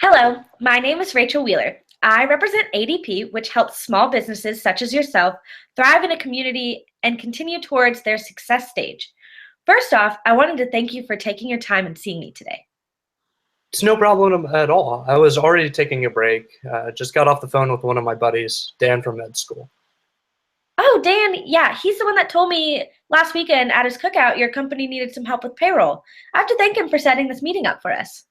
Hello, my name is Rachel Wheeler. I represent ADP, which helps small businesses such as yourself thrive in a community and continue towards their success stage. First off, I wanted to thank you for taking your time and seeing me today. It's no problem at all. I was already taking a break. Just got off the phone with one of my buddies, Dan from med school. Oh, Dan, yeah, he's the one that told me last weekend at his cookout your company needed some help with payroll. I have to thank him for setting this meeting up for us.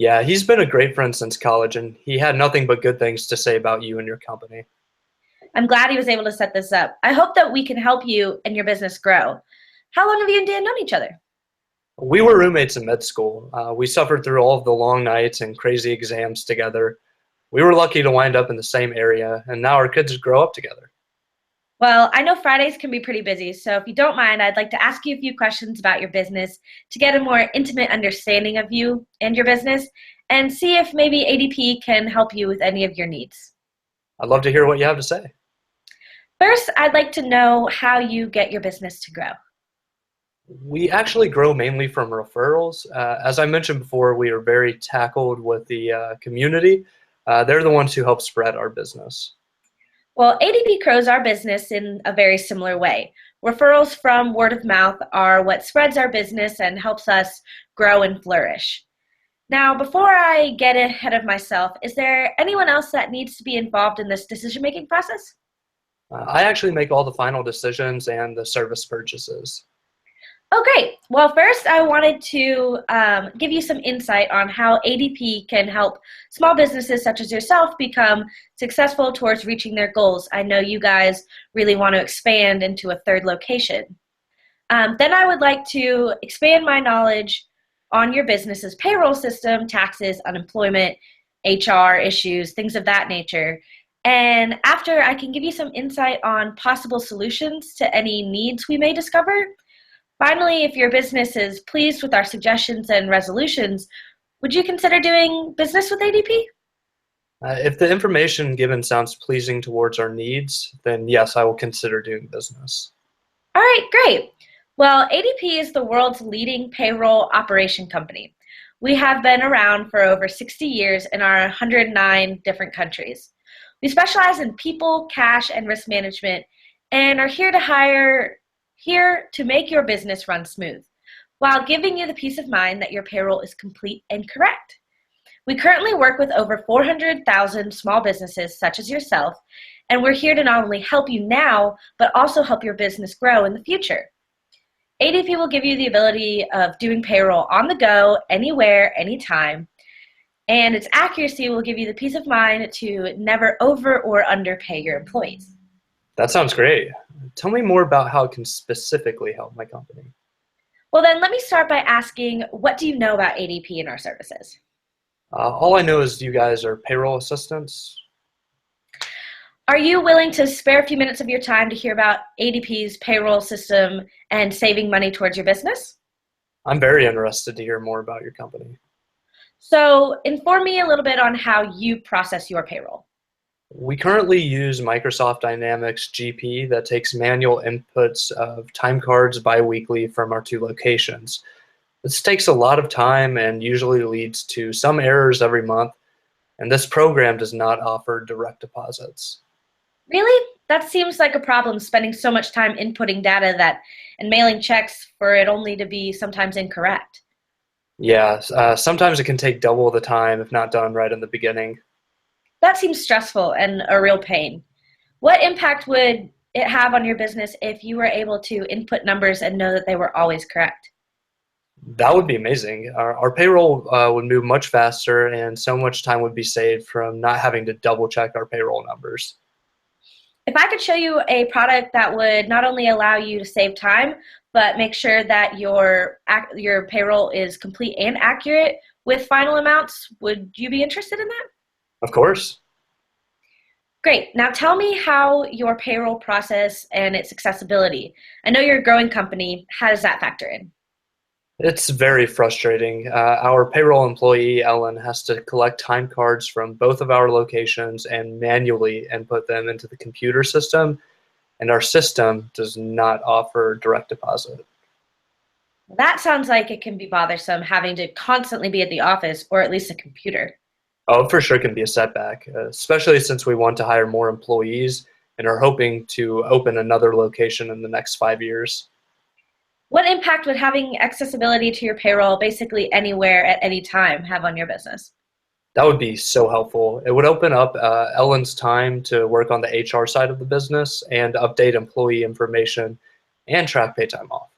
Yeah, he's been a great friend since college, and he had nothing but good things to say about you and your company. I'm glad he was able to set this up. I hope that we can help you and your business grow. How long have you and Dan known each other? We were roommates in med school. We suffered through all of the long nights and crazy exams together. We were lucky to wind up in the same area, and now our kids grow up together. Well, I know Fridays can be pretty busy, so if you don't mind, I'd like to ask you a few questions about your business to get a more intimate understanding of you and your business and see if maybe ADP can help you with any of your needs. I'd love to hear what you have to say. First, I'd like to know how you get your business to grow. We actually grow mainly from referrals. As I mentioned before, we are very tackled with the community. They're the ones who help spread our business. Well, ADP grows our business in a very similar way. Referrals from word of mouth are what spreads our business and helps us grow and flourish. Now, before I get ahead of myself, is there anyone else that needs to be involved in this decision-making process? I actually make all the final decisions and the service purchases. Oh, great. Well, first, I wanted to give you some insight on how ADP can help small businesses such as yourself become successful towards reaching their goals. I know you guys really want to expand into a third location. Then I would like to expand my knowledge on your business's payroll system, taxes, unemployment, HR issues, things of that nature. And after, I can give you some insight on possible solutions to any needs we may discover. Finally, if your business is pleased with our suggestions and resolutions, would you consider doing business with ADP? If the information given sounds pleasing towards our needs, then yes, I will consider doing business. All right, great. Well, ADP is the world's leading payroll operation company. We have been around for over 60 years in our 109 different countries. We specialize in people, cash, and risk management and are here to make your business run smooth, while giving you the peace of mind that your payroll is complete and correct. We currently work with over 400,000 small businesses such as yourself, and we're here to not only help you now, but also help your business grow in the future. ADP will give you the ability of doing payroll on the go, anywhere, anytime, and its accuracy will give you the peace of mind to never over or underpay your employees. That sounds great. Tell me more about how it can specifically help my company. Well, then let me start by asking, what do you know about ADP and our services? All I know is you guys are payroll assistants. Are you willing to spare a few minutes of your time to hear about ADP's payroll system and saving money towards your business? I'm very interested to hear more about your company. So, inform me a little bit on how you process your payroll. We currently use Microsoft Dynamics GP that takes manual inputs of time cards biweekly from our two locations. This takes a lot of time and usually leads to some errors every month, and this program does not offer direct deposits. Really? That seems like a problem, spending so much time inputting data and mailing checks for it only to be sometimes incorrect. Yeah, sometimes it can take double the time if not done right in the beginning. That seems stressful and a real pain. What impact would it have on your business if you were able to input numbers and know that they were always correct? That would be amazing. Our payroll would move much faster, and so much time would be saved from not having to double check our payroll numbers. If I could show you a product that would not only allow you to save time, but make sure that your payroll is complete and accurate with final amounts, would you be interested in that? Of course. Great. Now tell me how your payroll process and its accessibility. I know you're a growing company. How does that factor in? It's very frustrating. Our payroll employee, Ellen, has to collect time cards from both of our locations and manually input them into the computer system, and our system does not offer direct deposit. That sounds like it can be bothersome having to constantly be at the office or at least a computer. Oh, it for sure can be a setback, especially since we want to hire more employees and are hoping to open another location in the next 5 years. What impact would having accessibility to your payroll basically anywhere at any time have on your business? That would be so helpful. It would open up Ellen's time to work on the HR side of the business and update employee information and track pay time off.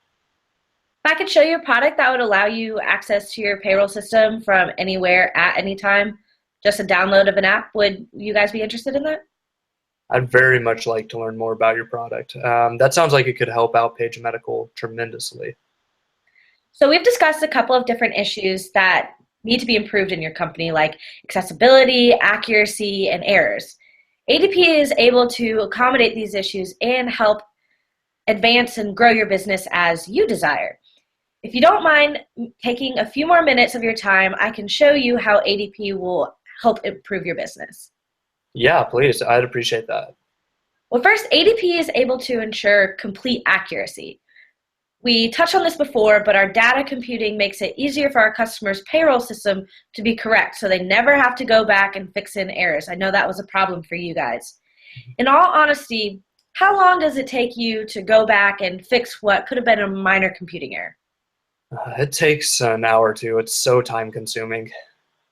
If I could show you a product that would allow you access to your payroll system from anywhere at any time, just a download of an app, would you guys be interested in that? I'd very much like to learn more about your product. That sounds like it could help out Page Medical tremendously. So we've discussed a couple of different issues that need to be improved in your company, like accessibility, accuracy, and errors. ADP is able to accommodate these issues and help advance and grow your business as you desire. If you don't mind taking a few more minutes of your time, I can show you how ADP will help improve your business. Yeah, please. I'd appreciate that. Well, first, ADP is able to ensure complete accuracy. We touched on this before, but our data computing makes it easier for our customers' payroll system to be correct, so they never have to go back and fix in errors. I know that was a problem for you guys. In all honesty, how long does it take you to go back and fix what could have been a minor computing error? It takes an hour or two. It's so time consuming.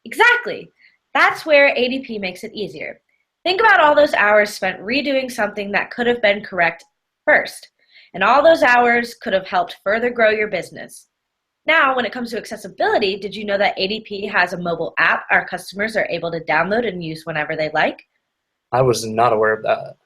Exactly. That's where ADP makes it easier. Think about all those hours spent redoing something that could have been correct first. And all those hours could have helped further grow your business. Now, when it comes to accessibility, did you know that ADP has a mobile app our customers are able to download and use whenever they like? I was not aware of that.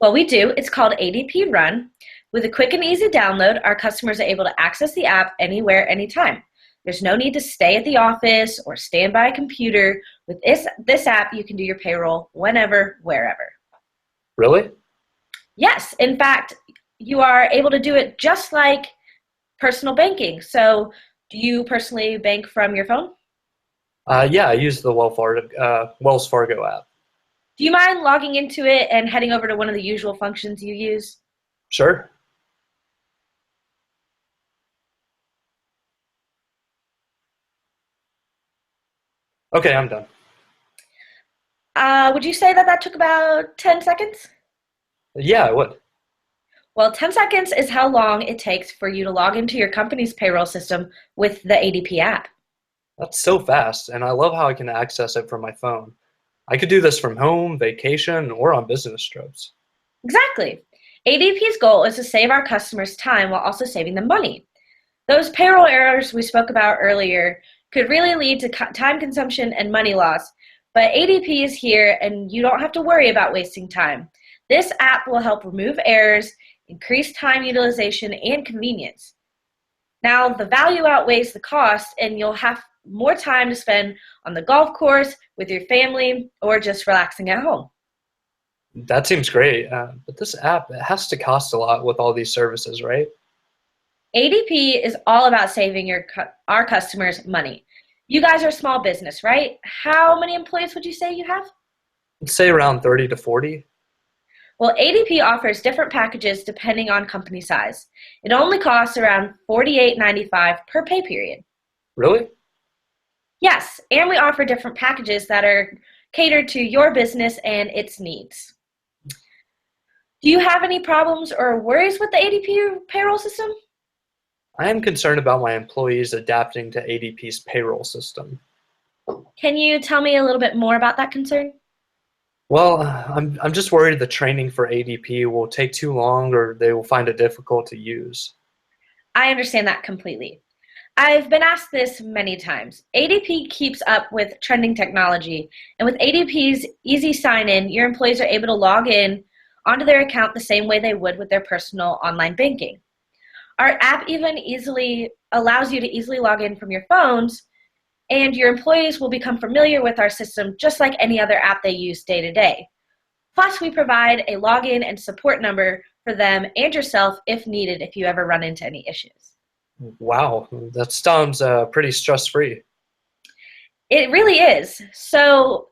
Well, we do. It's called ADP Run. With a quick and easy download, our customers are able to access the app anywhere, anytime. There's no need to stay at the office or stand by a computer. With this app, you can do your payroll whenever, wherever. Really? Yes, in fact, you are able to do it just like personal banking. So, do you personally bank from your phone? Yeah, I use the Wells Fargo app. Do you mind logging into it and heading over to one of the usual functions you use? Sure. Okay, I'm done. Would you say that took about 10 seconds? Yeah, I would. Well, 10 seconds is how long it takes for you to log into your company's payroll system with the ADP app. That's so fast, and I love how I can access it from my phone. I could do this from home, vacation, or on business trips. Exactly. ADP's goal is to save our customers time while also saving them money. Those payroll errors we spoke about earlier could really lead to time consumption and money loss, but ADP is here and you don't have to worry about wasting time. This app will help remove errors, increase time utilization, and convenience. Now, the value outweighs the cost, and you'll have more time to spend on the golf course, with your family, or just relaxing at home. That seems great, but this app it has to cost a lot with all these services, right? ADP is all about saving our customers money. You guys are a small business, right? How many employees would you say you have? Let's say around 30 to 40. Well, ADP offers different packages depending on company size. It only costs around $48.95 per pay period. Really? Yes, and we offer different packages that are catered to your business and its needs. Do you have any problems or worries with the ADP payroll system? I am concerned about my employees adapting to ADP's payroll system. Can you tell me a little bit more about that concern? Well, I'm just worried the training for ADP will take too long or they will find it difficult to use. I understand that completely. I've been asked this many times. ADP keeps up with trending technology, and with ADP's easy sign-in, your employees are able to log in onto their account the same way they would with their personal online banking. Our app even easily allows you to easily log in from your phones, and your employees will become familiar with our system just like any other app they use day to day. Plus, we provide a login and support number for them and yourself if needed if you ever run into any issues. Wow, that sounds pretty stress-free. It really is. So,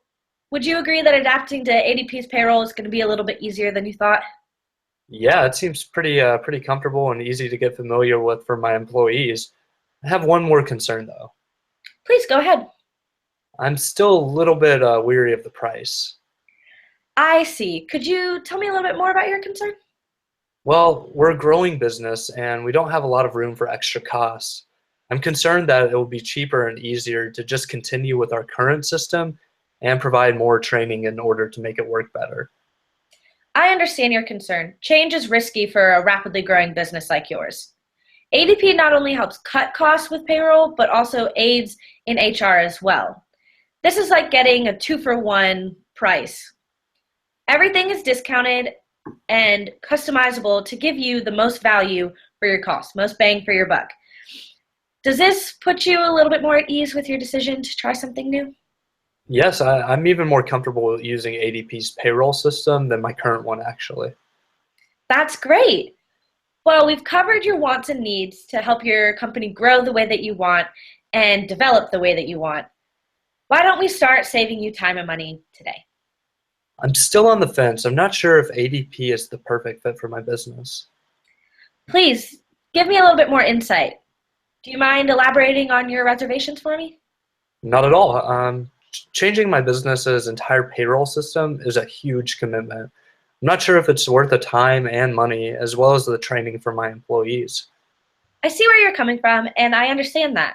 would you agree that adapting to ADP's payroll is going to be a little bit easier than you thought? Yeah, it seems pretty comfortable and easy to get familiar with for my employees. I have one more concern though. Please go ahead. I'm still a little bit weary of the price. I see. Could you tell me a little bit more about your concern? Well, we're a growing business and we don't have a lot of room for extra costs. I'm concerned that it will be cheaper and easier to just continue with our current system and provide more training in order to make it work better. I understand your concern. Change is risky for a rapidly growing business like yours. ADP not only helps cut costs with payroll, but also aids in HR as well. This is like getting a 2-for-1 price. Everything is discounted and customizable to give you the most value for your cost, most bang for your buck. Does this put you a little bit more at ease with your decision to try something new? Yes, I'm even more comfortable using ADP's payroll system than my current one, actually. That's great. Well, we've covered your wants and needs to help your company grow the way that you want and develop the way that you want. Why don't we start saving you time and money today? I'm still on the fence. I'm not sure if ADP is the perfect fit for my business. Please give me a little bit more insight. Do you mind elaborating on your reservations for me? Not at all. Changing my business's entire payroll system is a huge commitment. I'm not sure if it's worth the time and money, as well as the training for my employees. I see where you're coming from, and I understand that.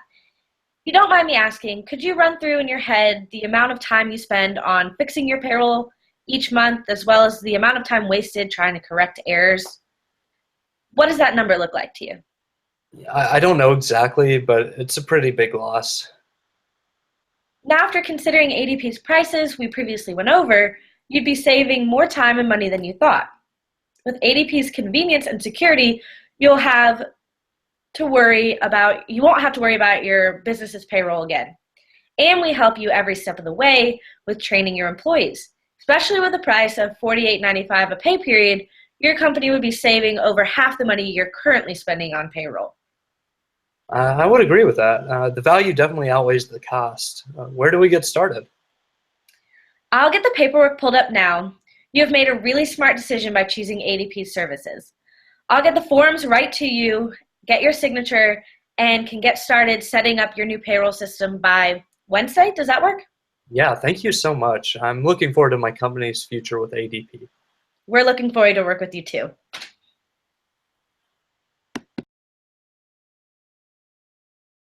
If you don't mind me asking, could you run through in your head the amount of time you spend on fixing your payroll each month, as well as the amount of time wasted trying to correct errors? What does that number look like to you? I don't know exactly, but it's a pretty big loss. Now, after considering ADP's prices we previously went over, you'd be saving more time and money than you thought. With ADP's convenience and security, you won't have to worry about your business's payroll again. And we help you every step of the way with training your employees. Especially with the price of $48.95 a pay period, your company would be saving over half the money you're currently spending on payroll. I would agree with that. The value definitely outweighs the cost. Where do we get started? I'll get the paperwork pulled up now. You have made a really smart decision by choosing ADP's services. I'll get the forms right to you, get your signature, and can get started setting up your new payroll system by Wednesday. Does that work? Yeah, thank you so much. I'm looking forward to my company's future with ADP. We're looking forward to work with you too.